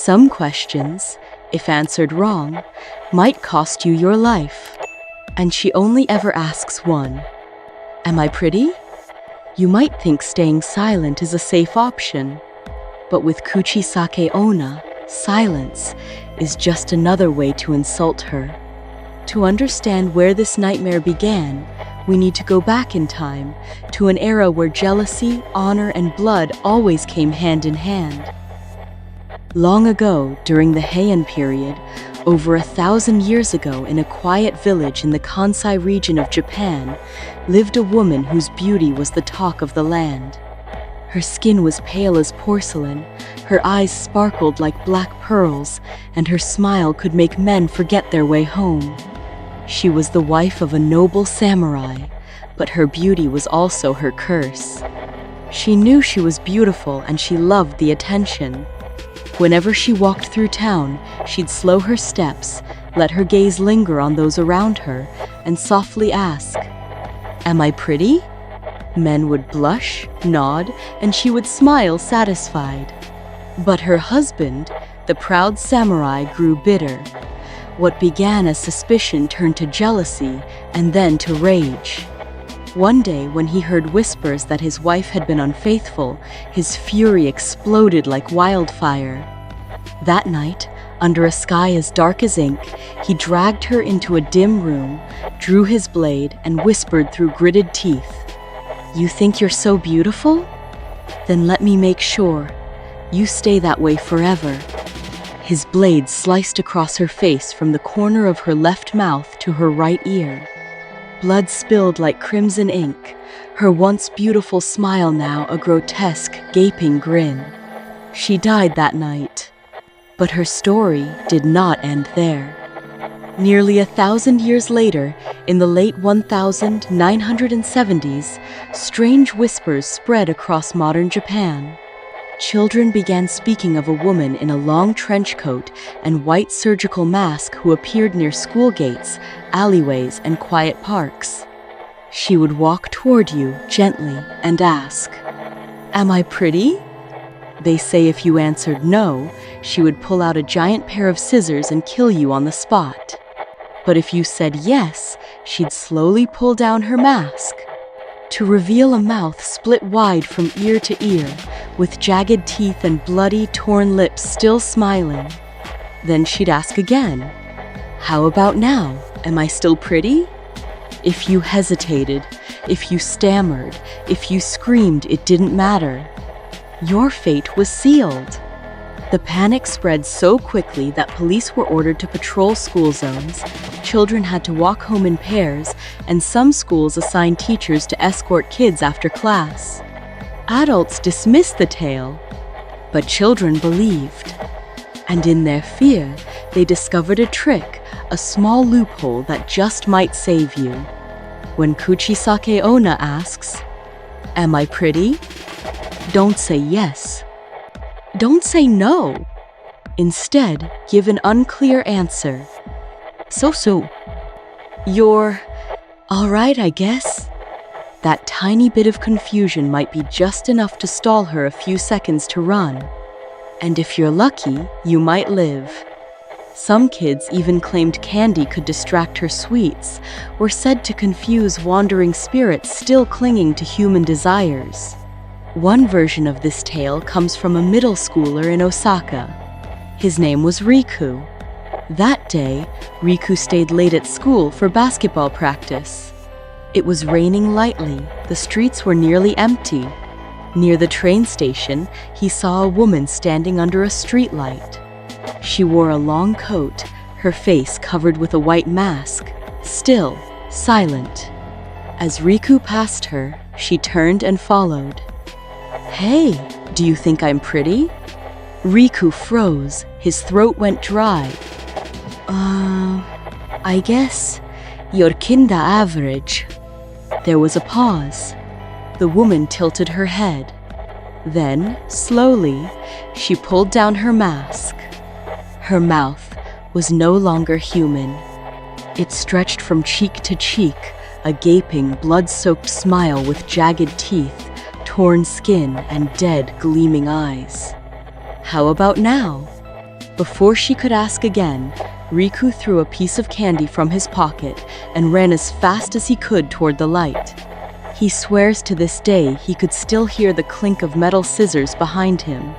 Some questions, if answered wrong, might cost you your life. And she only ever asks one. Am I pretty? You might think staying silent is a safe option. But with Kuchisake Onna, silence is just another way to insult her. To understand where this nightmare began, we need to go back in time to an era where jealousy, honor, and blood always came hand in hand. Long ago, during the Heian period, over 1,000 years ago, in a quiet village in the Kansai region of Japan, lived a woman whose beauty was the talk of the land. Her skin was pale as porcelain, her eyes sparkled like black pearls, and her smile could make men forget their way home. She was the wife of a noble samurai, but her beauty was also her curse. She knew she was beautiful and she loved the attention. Whenever she walked through town, she'd slow her steps, let her gaze linger on those around her, and softly ask, "Am I pretty?" Men would blush, nod, and she would smile satisfied. But her husband, the proud samurai, grew bitter. What began as suspicion turned to jealousy and then to rage. One day, when he heard whispers that his wife had been unfaithful, his fury exploded like wildfire. That night, under a sky as dark as ink, he dragged her into a dim room, drew his blade, and whispered through gritted teeth, "You think you're so beautiful? Then let me make sure. You stay that way forever." His blade sliced across her face from the corner of her left mouth to her right ear. Blood spilled like crimson ink, her once beautiful smile now a grotesque, gaping grin. She died that night. But her story did not end there. Nearly 1,000 years later, in the late 1970s, strange whispers spread across modern Japan. Children began speaking of a woman in a long trench coat and white surgical mask who appeared near school gates, alleyways, and quiet parks. She would walk toward you gently and ask, "Am I pretty?" They say if you answered no, she would pull out a giant pair of scissors and kill you on the spot. But if you said yes, she'd slowly pull down her mask to reveal a mouth split wide from ear to ear, with jagged teeth and bloody, torn lips still smiling. Then she'd ask again, "How about now? Am I still pretty?" If you hesitated, if you stammered, if you screamed, it didn't matter. Your fate was sealed. The panic spread so quickly that police were ordered to patrol school zones, children had to walk home in pairs, and some schools assigned teachers to escort kids after class. Adults dismissed the tale, but children believed. And in their fear, they discovered a trick, a small loophole that just might save you. When Kuchisake Onna asks, "Am I pretty?" don't say yes. Don't say no. Instead, give an unclear answer. So. You're all right, I guess. That tiny bit of confusion might be just enough to stall her a few seconds to run. And if you're lucky, you might live. Some kids even claimed candy could distract her sweets, or said to confuse wandering spirits still clinging to human desires. One version of this tale comes from a middle schooler in Osaka. His name was Riku. That day, Riku stayed late at school for basketball practice. It was raining lightly, the streets were nearly empty. Near the train station, he saw a woman standing under a streetlight. She wore a long coat, her face covered with a white mask, still, silent. As Riku passed her, she turned and followed. "Hey, do you think I'm pretty?" Riku froze, his throat went dry. I guess you're kinda average." There was a pause. The woman tilted her head. Then, slowly, she pulled down her mask. Her mouth was no longer human. It stretched from cheek to cheek, a gaping, blood-soaked smile with jagged teeth, torn skin, and dead, gleaming eyes. "How about now?" Before she could ask again, Riku threw a piece of candy from his pocket and ran as fast as he could toward the light. He swears to this day he could still hear the clink of metal scissors behind him.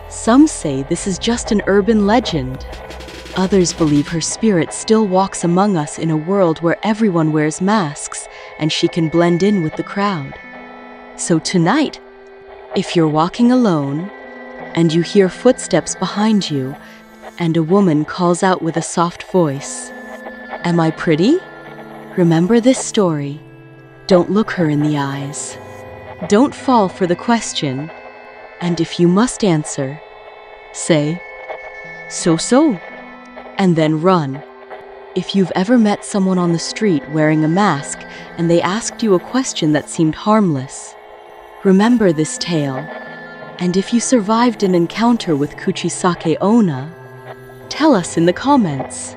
Some say this is just an urban legend. Others believe her spirit still walks among us in a world where everyone wears masks and she can blend in with the crowd. So tonight, if you're walking alone and you hear footsteps behind you and a woman calls out with a soft voice, "Am I pretty?" Remember this story. Don't look her in the eyes. Don't fall for the question. And if you must answer, say, "So," and then run. If you've ever met someone on the street wearing a mask and they asked you a question that seemed harmless, remember this tale. And if you survived an encounter with Kuchisake Onna, tell us in the comments.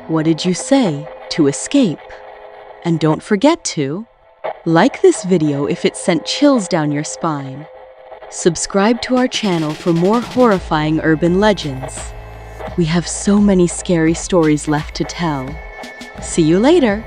What did you say to escape? And don't forget to like this video if it sent chills down your spine. Subscribe to our channel for more horrifying urban legends. We have so many scary stories left to tell. See you later!